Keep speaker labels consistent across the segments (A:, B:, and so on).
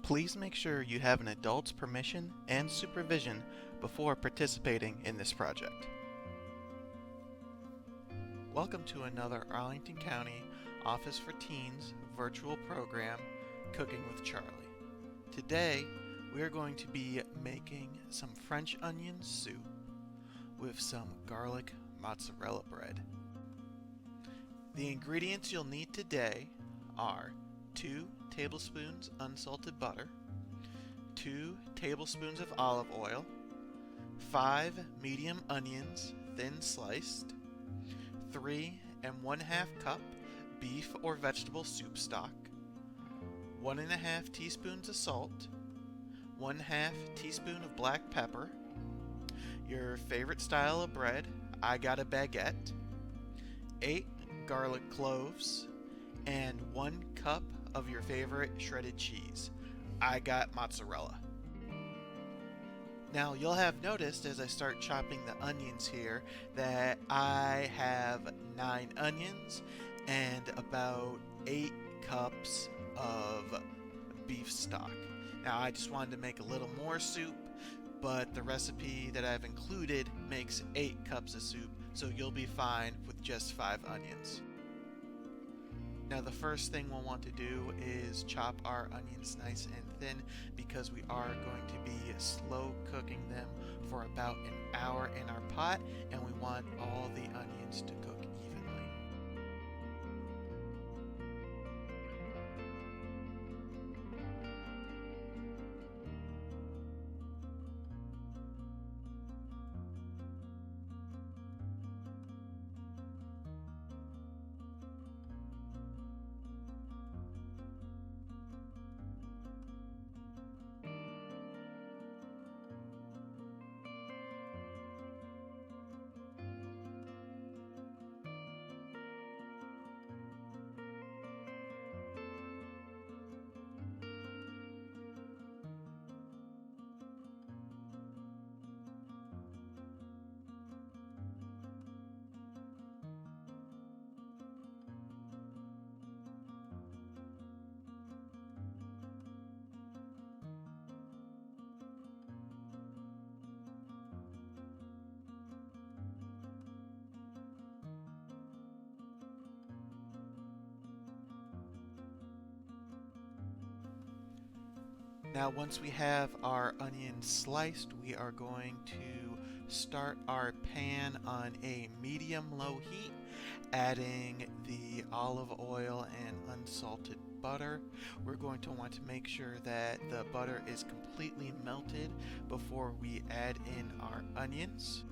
A: Please make sure you have an adult's permission and supervision before participating in this project. Welcome to another Arlington County Office for Teens virtual program, Cooking with Charlie. Today, we are going to be making some French onion soup with some garlic mozzarella bread. The ingredients you'll need today are 2 tablespoons unsalted butter, 2 tablespoons of olive oil, 5 medium onions thin sliced, 3 1/2 cup beef or vegetable soup stock, 1½ teaspoons of salt, 1/2 teaspoon of black pepper, your favorite style of bread, I got a baguette, 8 garlic cloves, and 1 cup of your favorite shredded cheese. I got mozzarella. Now you'll have noticed as I start chopping the onions here that I have 9 onions and about 8 cups of beef stock. Now I just wanted to make a little more soup, but the recipe that I've included makes 8 cups of soup, so you'll be fine with just 5 onions. Now the first thing we'll want to do is chop our onions nice and thin because we are going to be slow cooking them for about an hour in our pot, and we want all the onions to cook evenly. Now once we have our onions sliced, we are going to start our pan on a medium-low heat, adding the olive oil and unsalted butter. We're going to want to make sure that the butter is completely melted before we add in our onions.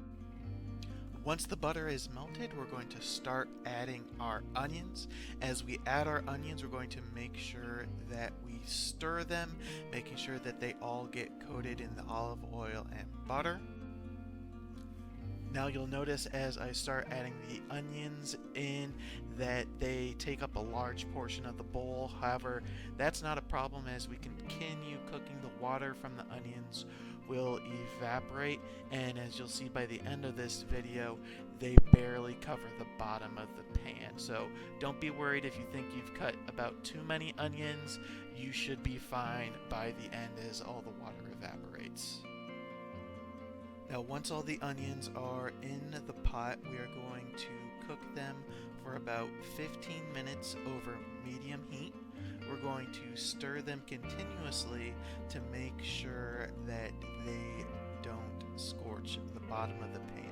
A: Once the butter is melted, we're going to start adding our onions. As we add our onions, we're going to make sure that we stir them, making sure that they all get coated in the olive oil and butter. Now you'll notice as I start adding the onions in that they take up a large portion of the bowl. However, that's not a problem as we continue cooking. The water from the onions will evaporate, and as you'll see by the end of this video, they barely cover the bottom of the pan. So don't be worried if you think you've cut about too many onions. You should be fine by the end as all the water evaporates. Now once all the onions are in the pot, we are going to cook them for about 15 minutes over medium heat. We're going to stir them continuously to make sure that they don't scorch the bottom of the pan.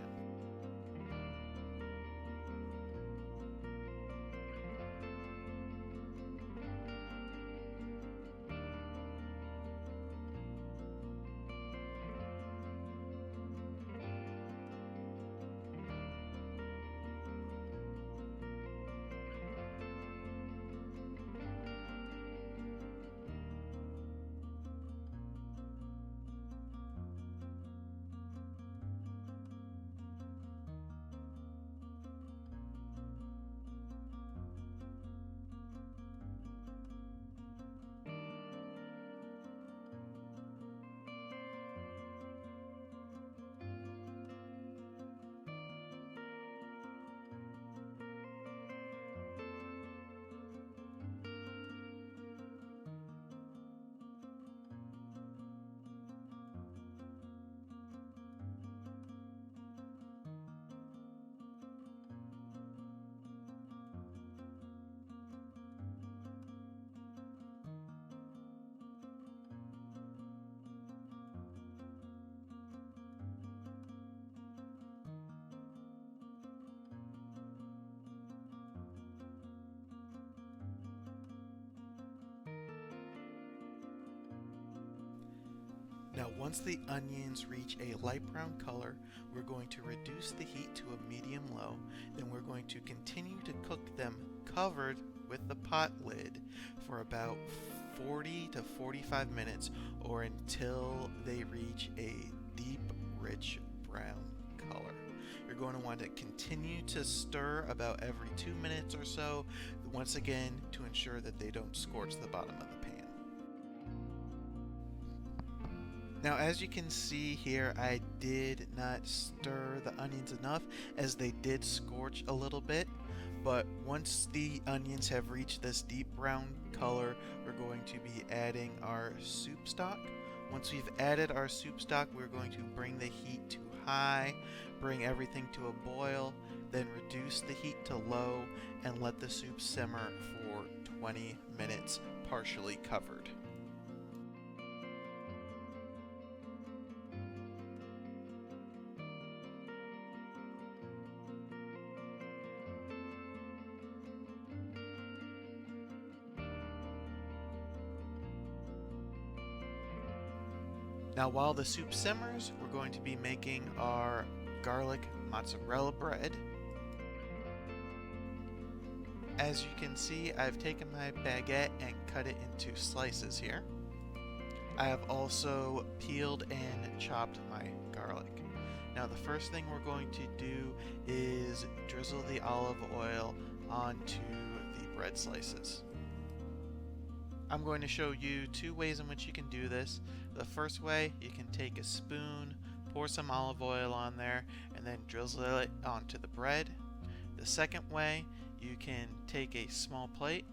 A: Now once the onions reach a light brown color, we're going to reduce the heat to a medium-low. Then we're going to continue to cook them covered with the pot lid for about 40 to 45 minutes, or until they reach a deep, rich brown color. You're going to want to continue to stir about every 2 minutes or so, once again to ensure that they don't scorch the bottom of the pan. Now as you can see here, I did not stir the onions enough, as they did scorch a little bit. But once the onions have reached this deep brown color, we're going to be adding our soup stock. Once we've added our soup stock, we're going to bring the heat to high, bring everything to a boil, then reduce the heat to low, and let the soup simmer for 20 minutes, partially covered. Now while the soup simmers, we're going to be making our garlic mozzarella bread. As you can see, I've taken my baguette and cut it into slices here. I have also peeled and chopped my garlic. Now the first thing we're going to do is drizzle the olive oil onto the bread slices. I'm going to show you two ways in which you can do this. The first way, you can take a spoon, pour some olive oil on there, and then drizzle it onto the bread. The second way, you can take a small plate,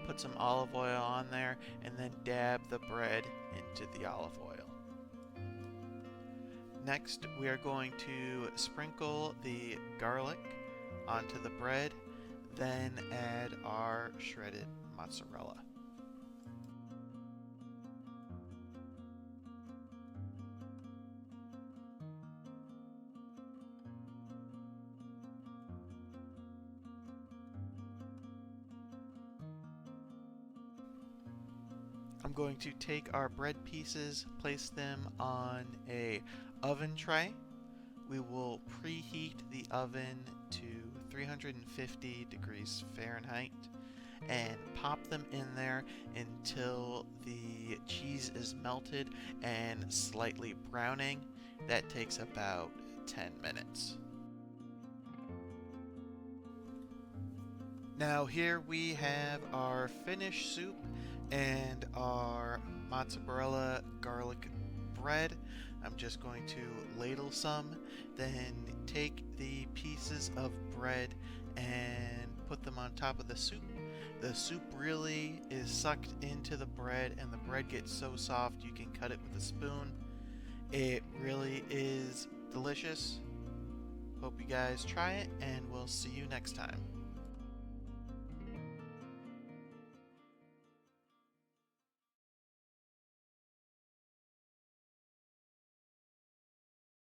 A: put some olive oil on there, and then dab the bread into the olive oil. Next, we are going to sprinkle the garlic onto the bread, then add our shredded mozzarella. I'm going to take our bread pieces, place them on a oven tray. We will preheat the oven to 350 degrees Fahrenheit and pop them in there until the cheese is melted and slightly browning. That takes about 10 minutes. Now here we have our finished soup and our mozzarella garlic bread. I'm just going to ladle some, then take the pieces of bread and put them on top of the soup. The soup really is sucked into the bread, and the bread gets so soft you can cut it with a spoon. It really is delicious. Hope you guys try it, and we'll see you next time.